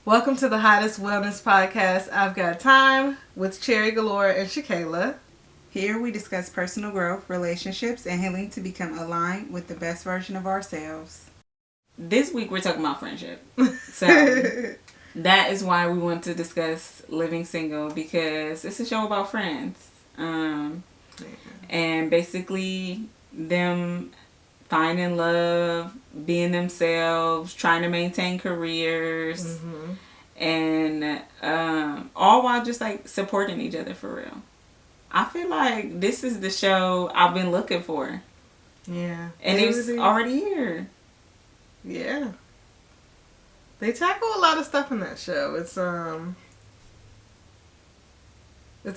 Welcome to the hottest wellness podcast. I've got time with Cherry Galore and ShaKayla. Here we discuss personal growth, relationships, and healing to become aligned with the best version of ourselves. This week we're talking about friendship. So that is why we want to discuss living single, because it's a show about friends. And basically them finding love, being themselves, trying to maintain careers, and all while just like supporting each other for real. I feel like this is the show I've been looking for. Yeah. And it's already here. Yeah. They tackle a lot of stuff in that show. It's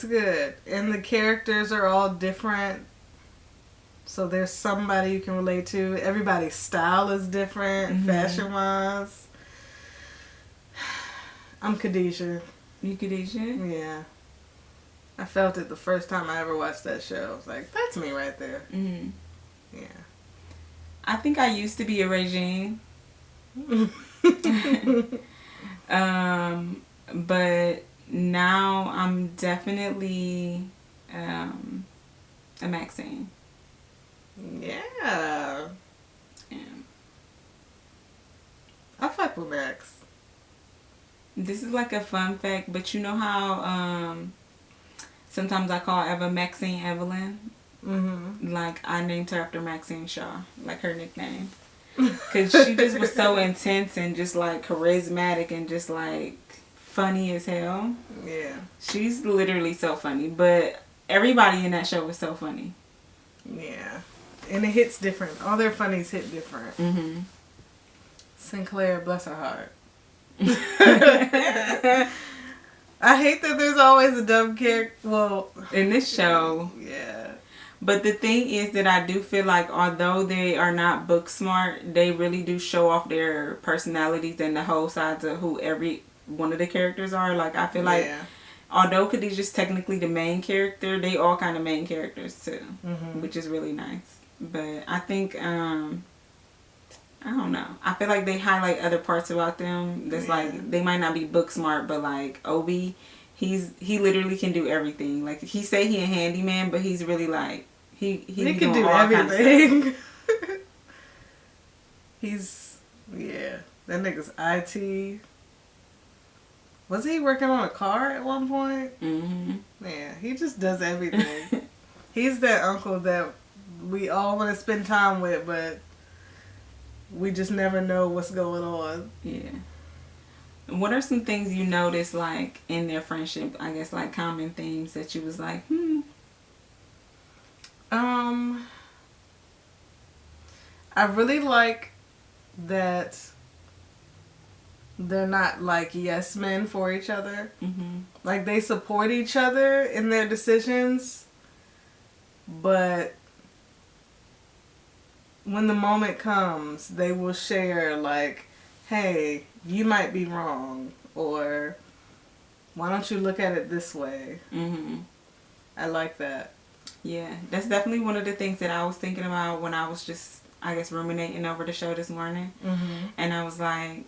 good. And the characters are all different. So there's somebody you can relate to. Everybody's style is different, fashion-wise. I'm Khadijah. You Khadijah? Yeah. I felt it the first time I ever watched that show. I was like, that's me right there. Mm-hmm. Yeah. I think I used to be a Regine. But now I'm definitely a Maxine. Yeah. I fuck with Max. This is like a fun fact, but you know how sometimes I call Eva Maxine Evelyn? Mm-hmm. Like, I named her after Maxine Shaw, like her nickname. Because she just was so intense and just like charismatic and just like funny as hell. Yeah. She's literally so funny, but everybody in that show was so funny. Yeah. And it hits different. All their funnies hit different. Mm-hmm. Sinclair, bless her heart. I hate that there's always a dumb character. Well, in this show. Yeah. But the thing is that I do feel like although they are not book smart, they really do show off their personalities and the whole sides of who every one of the characters are. Like, I feel like although Khadijah's technically the main character, they all kind of main characters too, which is really nice. But I think, I don't know. I feel like they highlight other parts about them that's like, they might not be book smart, but like Obi, he literally can do everything. Like, he say he a handyman, but he's really like, he can do everything. That nigga's IT. Was he working on a car at one point? Mm-hmm. Man, he just does everything. He's that uncle that we all want to spend time with, but we just never know what's going on. Yeah. What are some things you noticed, like, in their friendship? I guess, like, common themes that you was like, I really like that they're not, like, yes men for each other. Mm-hmm. Like, they support each other in their decisions, but when the moment comes, they will share, like, hey, you might be wrong, or why don't you look at it this way? Mm-hmm. I like that. Yeah, that's definitely one of the things that I was thinking about when I was just, I guess, ruminating over the show this morning. Mm-hmm. And I was like,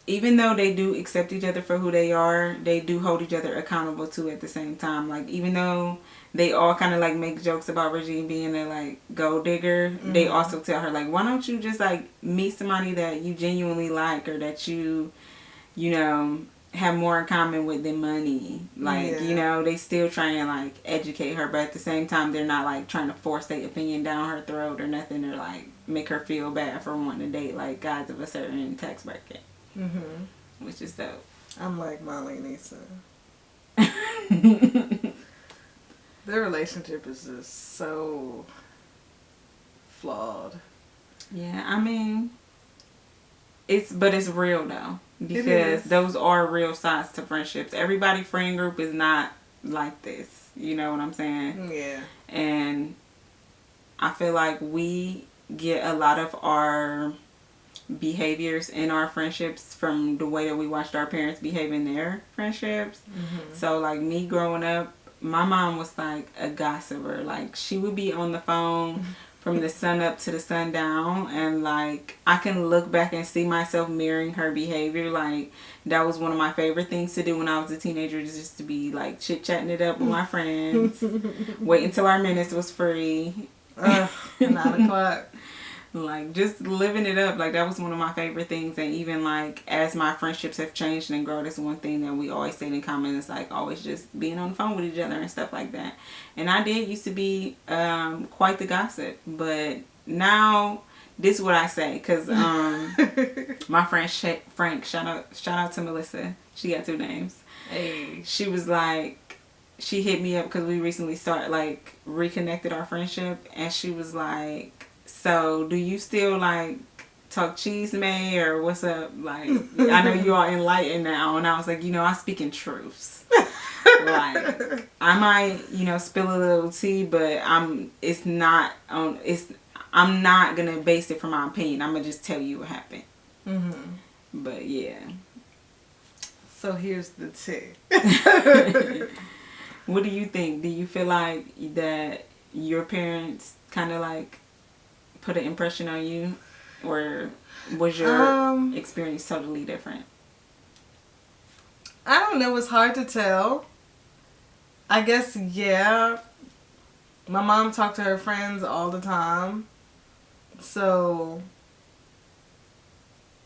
even though they do accept each other for who they are, they do hold each other accountable too at the same time. Like, even though they all kind of like make jokes about Regine being a like gold digger, they also tell her like, why don't you just like meet somebody that you genuinely like, or that you know, have more in common with than money. Like, you know, they still try and like educate her, but at the same time they're not like trying to force their opinion down her throat or nothing, or like make her feel bad for wanting to date like guys of a certain tax bracket. Which is dope. I'm like Molly and Issa. Their relationship is just so flawed. Yeah, I mean, it's real though, because those are real sides to friendships. Everybody friend group is not like this. You know what I'm saying? Yeah. And I feel like we get a lot of our behaviors in our friendships from the way that we watched our parents behave in their friendships. So like me growing up, my mom was like a gossiper. Like, she would be on the phone from the sun up to the sun down, and like I can look back and see myself mirroring her behavior. Like that was one of my favorite things to do when I was a teenager, just to be like chit chatting it up with my friends, wait until our minutes was free. 9 o'clock. Like just living it up. Like that was one of my favorite things. And even like as my friendships have changed and grown, that's one thing that we always say in common is like always just being on the phone with each other and stuff like that. And I did used to be quite the gossip, but now this is what I say, because my friend Frank, shout out to Melissa, she got 2 names. Hey, She was like, she hit me up because we recently reconnected our friendship, and she was like, so do you still like talk cheese may or what's up? Like, I know you are enlightened now. And I was like, I speak in truths. Like I might, spill a little tea, but I'm not gonna base it from my opinion. I'm gonna just tell you what happened. Mm-hmm. But yeah. So here's the tea. What do you think? Do you feel like that your parents kind of like put an impression on you, or was your experience totally different? I don't know. It's hard to tell. I guess, yeah. My mom talked to her friends all the time. So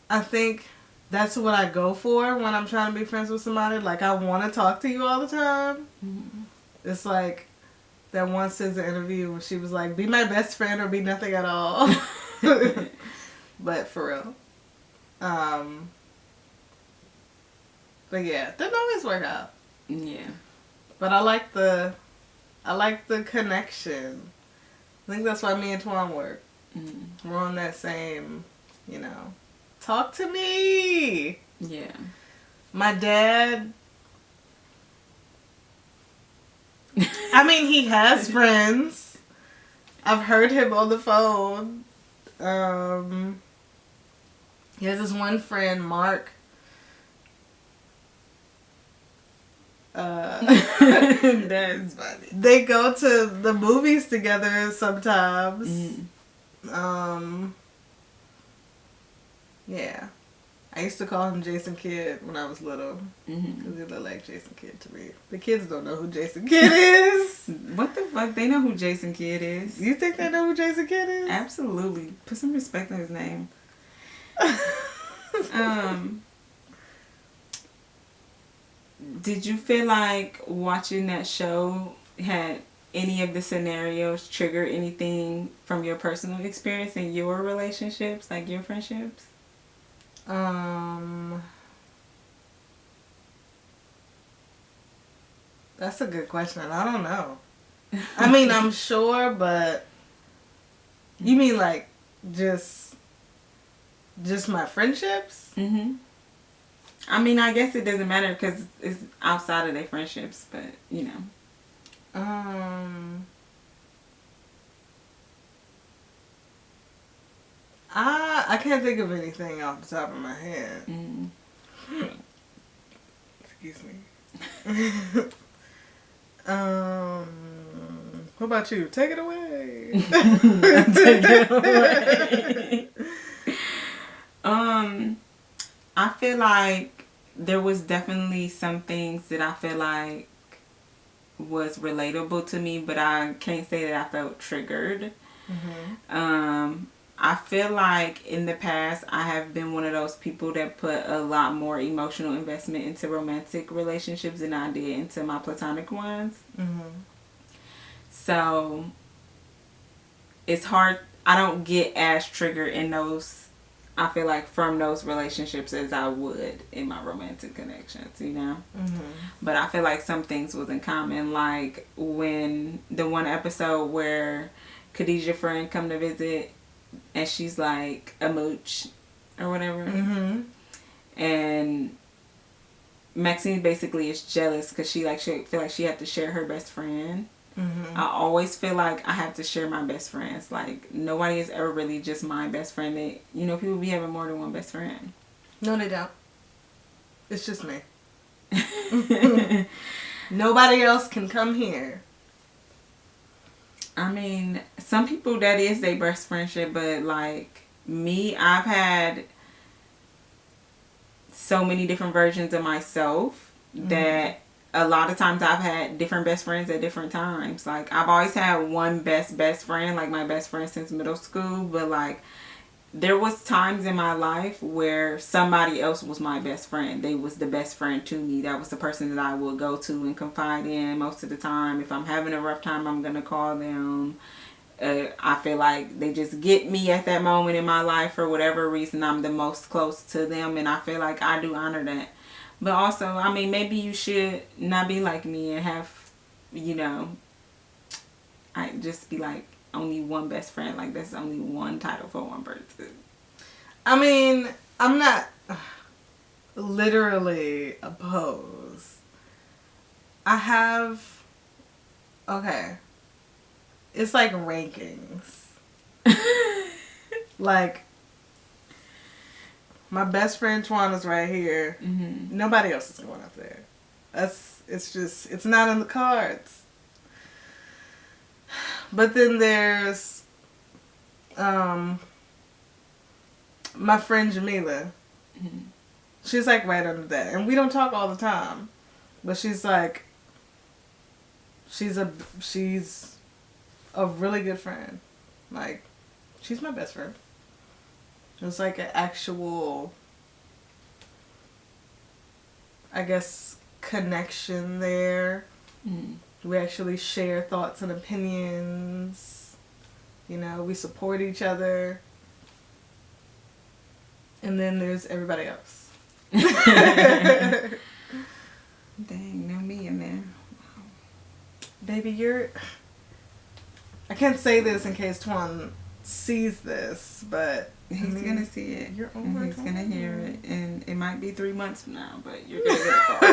I think that's what I go for when I'm trying to be friends with somebody. Like, I want to talk to you all the time. Mm-hmm. It's like that one SZA interview where she was like, be my best friend or be nothing at all. But for real. But yeah, it doesn't always work out. Yeah. But I like the connection. I think that's why me and Twan work. Mm-hmm. We're on that same, talk to me. Yeah. My dad, I mean, he has friends. I've heard him on the phone. He has this one friend, Mark. That's funny. They go to the movies together sometimes. Yeah. I used to call him Jason Kidd when I was little. Because he looked like Jason Kidd to me. The kids don't know who Jason Kidd is. What the fuck? They know who Jason Kidd is. You think they know who Jason Kidd is? Absolutely. Put some respect on his name. Did you feel like watching that show had any of the scenarios trigger anything from your personal experience in your relationships, like your friendships? That's a good question. I don't know. I mean, I'm sure, but you mean like just my friendships? Mm-hmm. I mean, I guess it doesn't matter because it's outside of their friendships, but I can't think of anything off the top of my head. Excuse me. What about you? Take it away. Take it away. I feel like there was definitely some things that I feel like was relatable to me, but I can't say that I felt triggered. Mm-hmm. I feel like in the past I have been one of those people that put a lot more emotional investment into romantic relationships than I did into my platonic ones. Mm-hmm. So it's hard. I don't get as triggered in those, I feel like, from those relationships as I would in my romantic connections, Mm-hmm. But I feel like some things was in common, like when the one episode where Khadijah's friend come to visit and she's like a mooch or whatever. Mm-hmm. And Maxine basically is jealous because she feel like she had to share her best friend. Mm-hmm. I always feel like I have to share my best friends. Like, nobody is ever really just my best friend. People be having more than one best friend. No, they don't. It's just me. Nobody else can come here. I mean, some people that is their best friendship, but like me, I've had so many different versions of myself that a lot of times I've had different best friends at different times. Like I've always had one best friend, like my best friend since middle school, but like there was times in my life where somebody else was my best friend. They was the best friend to me. That was the person that I would go to and confide in most of the time. If I'm having a rough time, I'm going to call them. I feel like they just get me at that moment in my life. For whatever reason, I'm the most close to them, and I feel like I do honor that. But also, I mean, maybe you should not be like me and have, you know, I just be like, only one best friend. Like, that's only one title for one person. I mean, I'm not literally opposed. I have, okay, it's like rankings. Like, my best friend Twan is right here. Mm-hmm. Nobody else is going up there. It's not in the cards. But then there's my friend Jamila. Mm-hmm. She's like right under that. And we don't talk all the time. But she's like, she's a really good friend. Like, she's my best friend. It's like an actual, I guess, connection there. Mm. We actually share thoughts and opinions. You know, we support each other. And then there's everybody else. Dang, no me in there. Wow. Baby, I can't say this in case Twan sees this, but he's gonna see it. You're over. And he's gonna hear it, and it might be 3 months from now, but you're gonna get a call.